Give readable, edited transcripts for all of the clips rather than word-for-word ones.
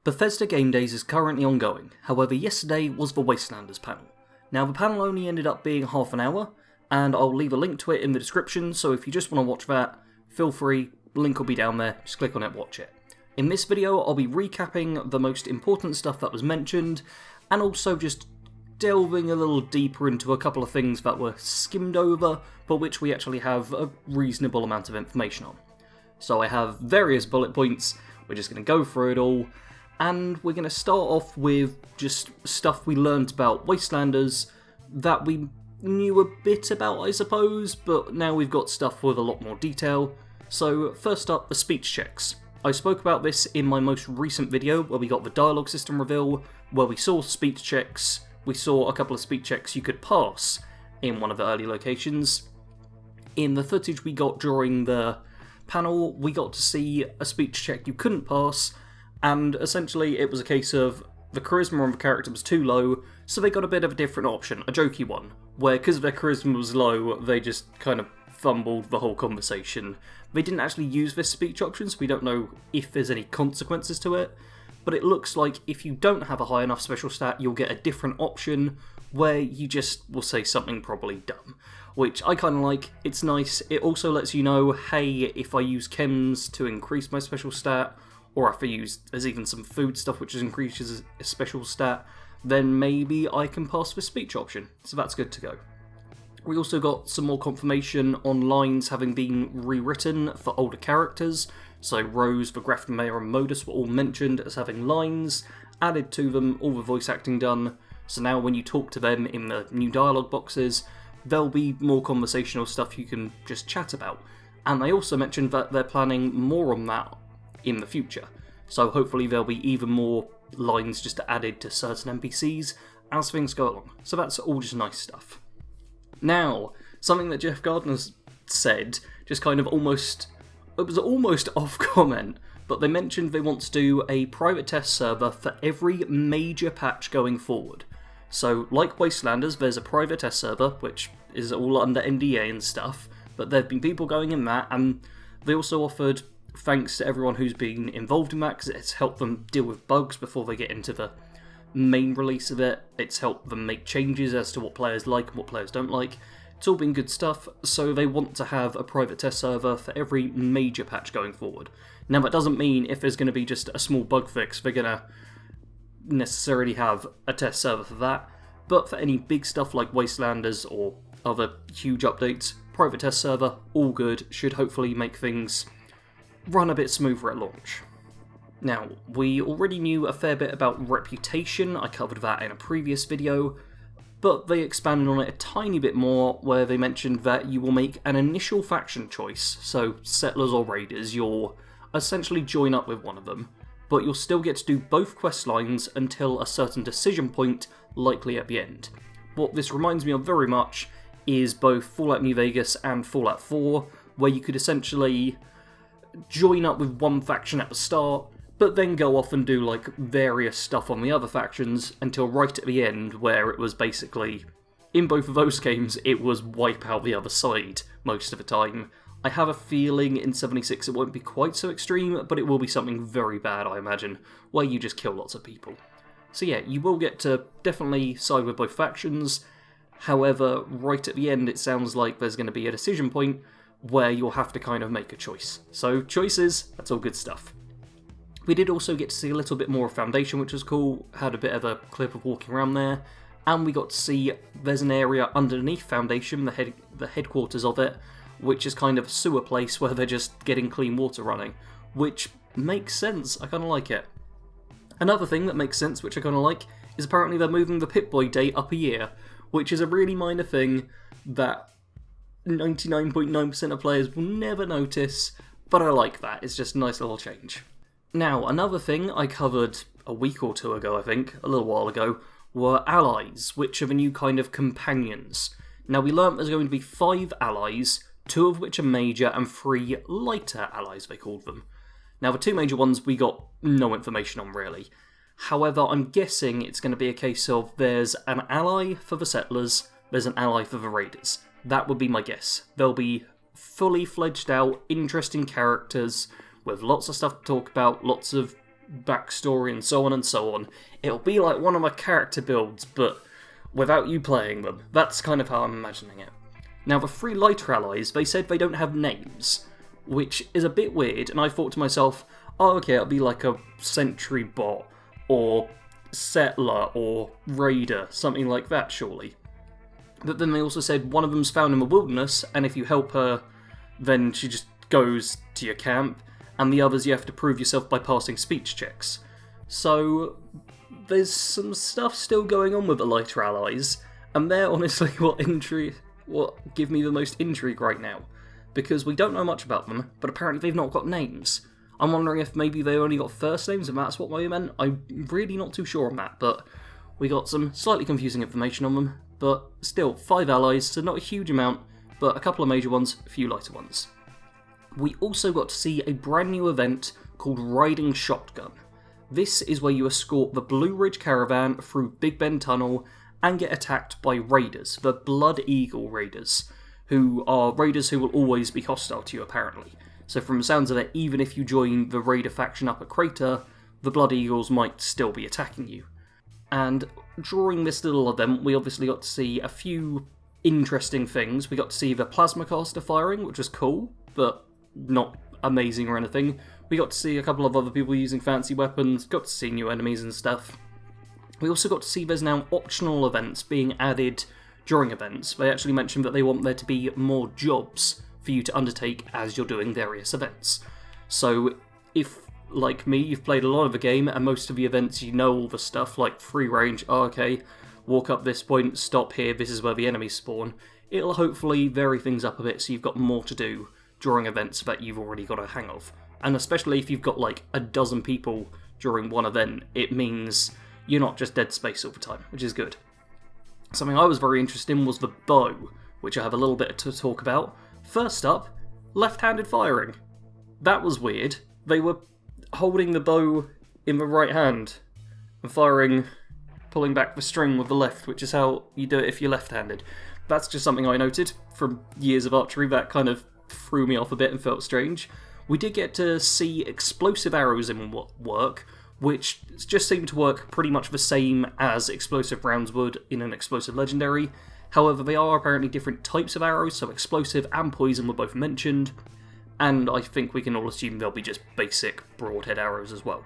Bethesda Game Days is currently ongoing, however yesterday was the Wastelanders panel. Now the panel only ended up being half an hour, and I'll leave a link to it in the description, so if you just want to watch that, feel free, link will be down there, just click on it, watch it. In this video I'll be recapping the most important stuff that was mentioned, and also just delving a little deeper into a couple of things that were skimmed over, but which we actually have a reasonable amount of information on. So I have various bullet points, we're just going to go through it all, and we're going to start off with just stuff we learned about Wastelanders that we knew a bit about, I suppose, but now we've got stuff with a lot more detail. So first up, the speech checks. I spoke about this in my most recent video where we got the dialogue system reveal, where we saw speech checks. We saw a couple of speech checks you could pass in one of the early locations. In the footage we got during the panel, we got to see a speech check you couldn't pass, and essentially it was a case of the charisma on the character was too low, so they got a bit of a different option, a jokey one, where because their charisma was low, they just kind of fumbled the whole conversation. They didn't actually use this speech option, so we don't know if there's any consequences to it, but it looks like if you don't have a high enough special stat, you'll get a different option where you just will say something probably dumb, which I kind of like. It's nice. It also lets you know, hey, if I use chems to increase my special stat, or if I use, there's even some food stuff which increases a special stat, then maybe I can pass the speech option, so that's good to go. We also got some more confirmation on lines having been rewritten for older characters, so Rose, the Mayor, and Modus were all mentioned as having lines added to them, all the voice acting done, so now when you talk to them in the new dialogue boxes, there'll be more conversational stuff you can just chat about. And they also mentioned that they're planning more on that in the future, so hopefully there'll be even more lines just added to certain NPCs as things go along, so that's all just nice stuff. Now, something that Jeff Gardner said, just kind of almost, it was almost off comment, but they mentioned they want to do a private test server for every major patch going forward. So, like Wastelanders, there's a private test server, which is all under NDA and stuff, but there have been people going in that, and they also offered thanks to everyone who's been involved in that, because it's helped them deal with bugs before they get into the main release of it. It's helped them make changes as to what players like and what players don't like. It's all been good stuff, so they want to have a private test server for every major patch going forward. Now that doesn't mean if there's going to be just a small bug fix, they're going to necessarily have a test server for that, but for any big stuff like Wastelanders or other huge updates, private test server, all good, should hopefully make things run a bit smoother at launch. Now, we already knew a fair bit about reputation, I covered that in a previous video, but they expanded on it a tiny bit more where they mentioned that you will make an initial faction choice, so settlers or raiders, you'll essentially join up with one of them, but you'll still get to do both quest lines until a certain decision point, likely at the end. What this reminds me of very much is both Fallout New Vegas and Fallout 4, where you could essentially join up with one faction at the start, but then go off and do like various stuff on the other factions until right at the end, where it was basically, in both of those games, it was wipe out the other side most of the time. I have a feeling in 76 it won't be quite so extreme, but it will be something very bad, I imagine, where you just kill lots of people. So yeah, you will get to definitely side with both factions. However, right at the end it sounds like there's going to be a decision point where you'll have to kind of make a choice. So choices, that's all good stuff. We did also get to see a little bit more of Foundation, which was cool, had a bit of a clip of walking around there, and we got to see there's an area underneath Foundation, the headquarters of it, which is kind of a sewer place where they're just getting clean water running, which makes sense, I kind of like it. Another thing that makes sense, which I kind of like, is apparently they're moving the Pip-Boy date up a year, which is a really minor thing that 99.9% of players will never notice, but I like that, it's just a nice little change. Now, another thing I covered a week or two ago, I think, a little while ago, were allies, which are the new kind of companions. Now, we learnt there's going to be 5 allies, 2 of which are major and 3 lighter allies, they called them. Now, the 2 major ones we got no information on, really. However, I'm guessing it's going to be a case of there's an ally for the settlers, there's an ally for the raiders. That would be my guess. They'll be fully fledged out, interesting characters, with lots of stuff to talk about, lots of backstory and so on and so on. It'll be like one of my character builds, but without you playing them. That's kind of how I'm imagining it. Now, the 3 lighter allies, they said they don't have names, which is a bit weird, and I thought to myself, oh, okay, it'll be like a sentry bot, or settler, or raider, something like that, surely. But then they also said one of them's found in the wilderness, and if you help her, then she just goes to your camp, and the others you have to prove yourself by passing speech checks. So there's some stuff still going on with the lighter allies, and they're honestly what give me the most intrigue right now, because we don't know much about them, but apparently they've not got names. I'm wondering if maybe they only got first names and that's what they meant. I'm really not too sure on that, but we got some slightly confusing information on them, but still, 5 allies, so not a huge amount, but a couple of major ones, a few lighter ones. We also got to see a brand new event called Riding Shotgun. This is where you escort the Blue Ridge Caravan through Big Ben Tunnel and get attacked by raiders, the Blood Eagle raiders, who are raiders who will always be hostile to you apparently. So from the sounds of it, even if you join the raider faction up at Crater, the Blood Eagles might still be attacking you. And during this little event, we obviously got to see a few interesting things. We got to see the plasma caster firing, which was cool, but not amazing or anything. We got to see a couple of other people using fancy weapons, got to see new enemies and stuff. We also got to see there's now optional events being added during events. They actually mentioned that they want there to be more jobs for you to undertake as you're doing various events. So if, like me, you've played a lot of the game and most of the events you know all the stuff, like free range, oh, okay, walk up this point, stop here, this is where the enemies spawn, it'll hopefully vary things up a bit so you've got more to do during events that you've already got a hang of. And especially if you've got like a dozen people during one event, it means you're not just dead space all the time, which is good. Something I was very interested in was the bow, which I have a little bit to talk about. First up, left-handed firing. That was weird. They were holding the bow in the right hand and firing, pulling back the string with the left, which is how you do it if you're left-handed. That's just something I noted from years of archery that kind of threw me off a bit and felt strange. We did get to see explosive arrows in work, which just seemed to work pretty much the same as explosive rounds would in an explosive legendary. However, they are apparently different types of arrows, so explosive and poison were both mentioned, and I think we can all assume they'll be just basic broadhead arrows as well.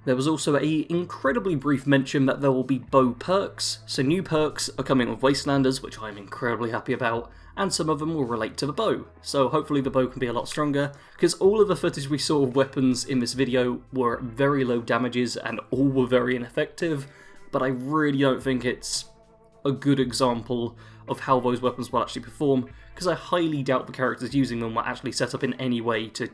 There was also a incredibly brief mention that there will be bow perks, so new perks are coming with Wastelanders, which I'm incredibly happy about, and some of them will relate to the bow, so hopefully the bow can be a lot stronger, because all of the footage we saw of weapons in this video were at very low damages and all were very ineffective, but I really don't think it's a good example of how those weapons will actually perform, because I highly doubt the characters using them were actually set up in any way to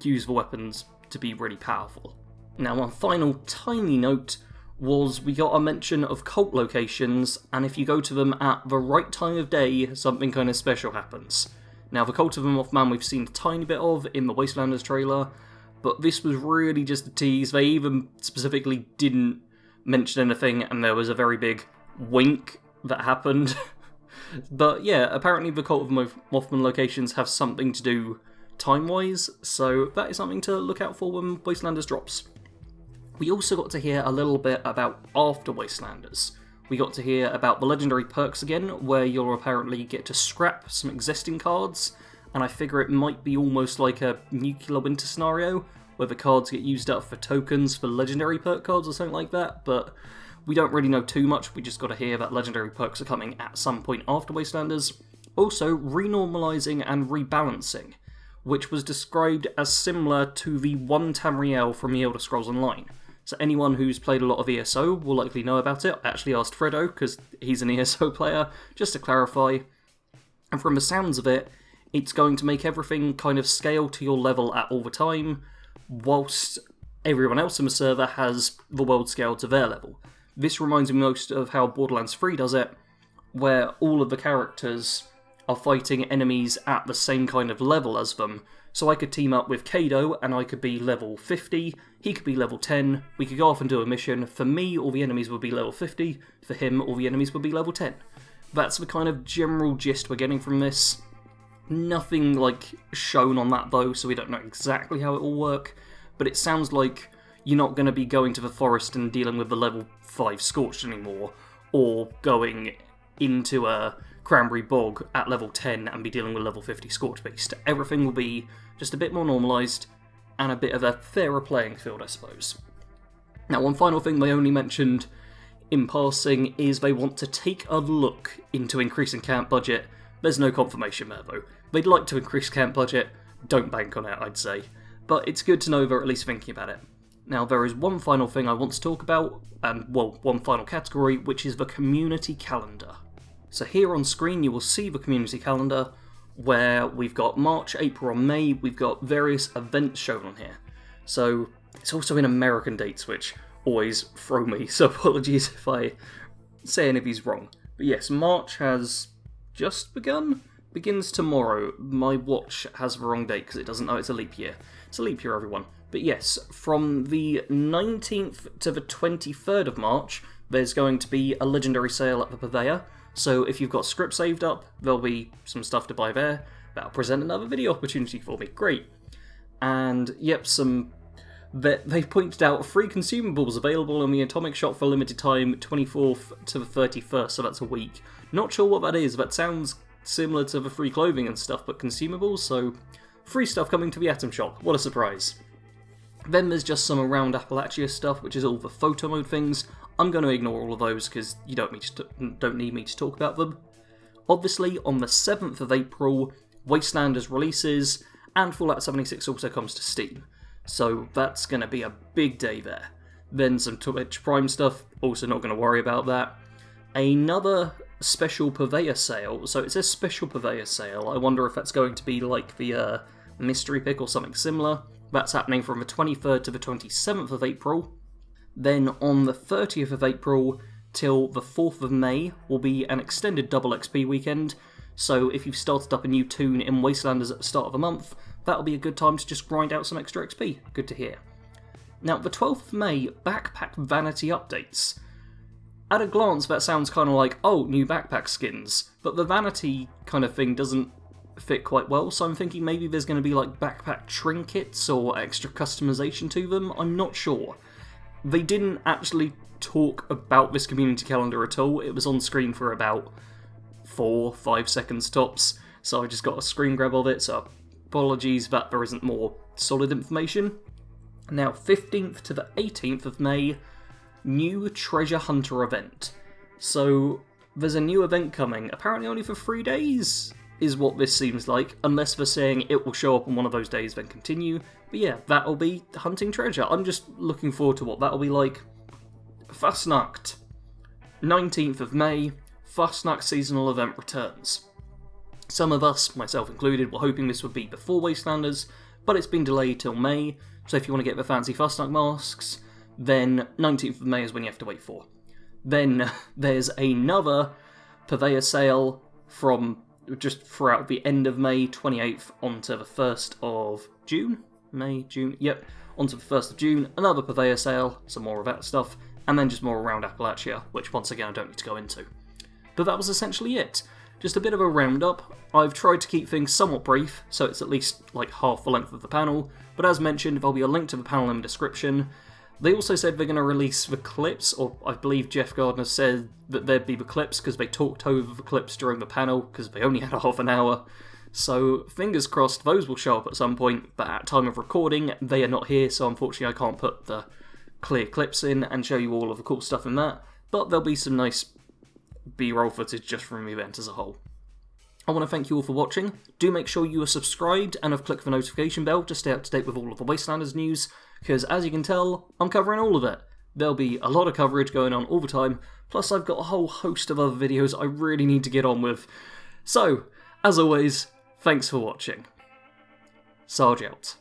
use the weapons to be really powerful. Now, one final tiny note was we got a mention of cult locations, and if you go to them at the right time of day, something kind of special happens. Now, the Cult of the Mothman we've seen a tiny bit of in the Wastelanders trailer, but this was really just a tease. They even specifically didn't mention anything, and there was a very big wink that happened. But yeah, apparently the Cult of the Mothman locations have something to do time-wise, so that is something to look out for when Wastelanders drops. We also got to hear a little bit about after Wastelanders. We got to hear about the legendary perks again, where you'll apparently get to scrap some existing cards, and I figure it might be almost like a nuclear winter scenario, where the cards get used up for tokens for legendary perk cards or something like that, but we don't really know too much. We just got to hear that legendary perks are coming at some point after Wastelanders. Also, renormalizing and rebalancing, which was described as similar to the one Tamriel from The Elder Scrolls Online. So anyone who's played a lot of ESO will likely know about it. I actually asked Fredo, because he's an ESO player, just to clarify. And from the sounds of it, it's going to make everything kind of scale to your level at all the time, whilst everyone else in the server has the world scale to their level. This reminds me most of how Borderlands 3 does it, where all of the characters are fighting enemies at the same kind of level as them. So I could team up with Kado, and I could be level 50, he could be level 10, we could go off and do a mission. For me, all the enemies would be level 50, for him, all the enemies would be level 10. That's the kind of general gist we're getting from this. Nothing, shown on that though, so we don't know exactly how it will work, but it sounds like you're not going to be going to the forest and dealing with the level 5 Scorched anymore, or going into a Cranberry Bog at level 10 and be dealing with level 50 Scorched Beast. Everything will be just a bit more normalised, and a bit of a fairer playing field, I suppose. Now, one final thing they only mentioned in passing is they want to take a look into increasing camp budget. There's no confirmation there, though. They'd like to increase camp budget, don't bank on it, I'd say. But it's good to know they're at least thinking about it. Now, there is one final thing I want to talk about, and, well, one final category, which is the community calendar. So here on screen you will see the community calendar, where we've got March, April and May, we've got various events shown on here. So it's also in American dates, which always throw me, so apologies if I say any of these wrong. But yes, March has just begun? Begins tomorrow. My watch has the wrong date because it doesn't know it's a leap year. It's a leap year, everyone. But yes, from the 19th to the 23rd of March, there's going to be a legendary sale at the Purveyor. So if you've got script saved up, there'll be some stuff to buy there. That'll present another video opportunity for me. Great. And yep, they've pointed out free consumables available in the Atomic Shop for limited time, 24th to the 31st, so that's a week. Not sure what that is, that sounds similar to the free clothing and stuff, but consumables, so free stuff coming to the Atom Shop. What a surprise. Then there's just some around Appalachia stuff, which is all the photo mode things. I'm going to ignore all of those because you don't need me to talk about them. Obviously, on the 7th of April, Wastelanders releases, and Fallout 76 also comes to Steam. So that's going to be a big day there. Then some Twitch Prime stuff, also not going to worry about that. Another special Purveyor sale, so it says special Purveyor sale, I wonder if that's going to be like the mystery pick or something similar. That's happening from the 23rd to the 27th of April. Then on the 30th of April till the 4th of May will be an extended double XP weekend, so if you've started up a new toon in Wastelanders at the start of the month, that'll be a good time to just grind out some extra XP. Good to hear. Now, the 12th of May, backpack vanity updates. At a glance, that sounds kind of like, oh, new backpack skins, but the vanity kind of thing doesn't fit quite well, so I'm thinking maybe there's going to be like backpack trinkets or extra customization to them. I'm not sure. They didn't actually talk about this community calendar at all. It was on screen for about 4-5 seconds tops, so I just got a screen grab of it, so apologies that there isn't more solid information. Now, 15th to the 18th of May, new Treasure Hunter event. So, there's a new event coming, apparently only for 3 days, is what this seems like, unless they're saying it will show up on one of those days, then continue. But yeah, that'll be hunting treasure. I'm just looking forward to what that'll be like. Fastnacht. 19th of May, Fastnacht seasonal event returns. Some of us, myself included, were hoping this would be before Wastelanders, but it's been delayed till May, so if you want to get the fancy Fastnacht masks, then 19th of May is when you have to wait for. Then there's another Purveyor sale from just throughout the end of May, 28th onto the 1st of June? Yep, onto the 1st of June, another Purveyor sale, some more of that stuff, and then just more around Appalachia, which once again I don't need to go into. But that was essentially it. Just a bit of a roundup. I've tried to keep things somewhat brief, so it's at least like half the length of the panel, but as mentioned, there'll be a link to the panel in the description. They also said they're going to release the clips, or I believe Jeff Gardner said that there'd be the clips because they talked over the clips during the panel, because they only had a half an hour. So fingers crossed those will show up at some point, but at time of recording they are not here, so unfortunately I can't put the clear clips in and show you all of the cool stuff in that, but there'll be some nice B-roll footage just from the event as a whole. I want to thank you all for watching. Do make sure you are subscribed and have clicked the notification bell to stay up to date with all of the Wastelanders news, because as you can tell, I'm covering all of it. There'll be a lot of coverage going on all the time, plus I've got a whole host of other videos I really need to get on with. So, as always, thanks for watching. Sarge out.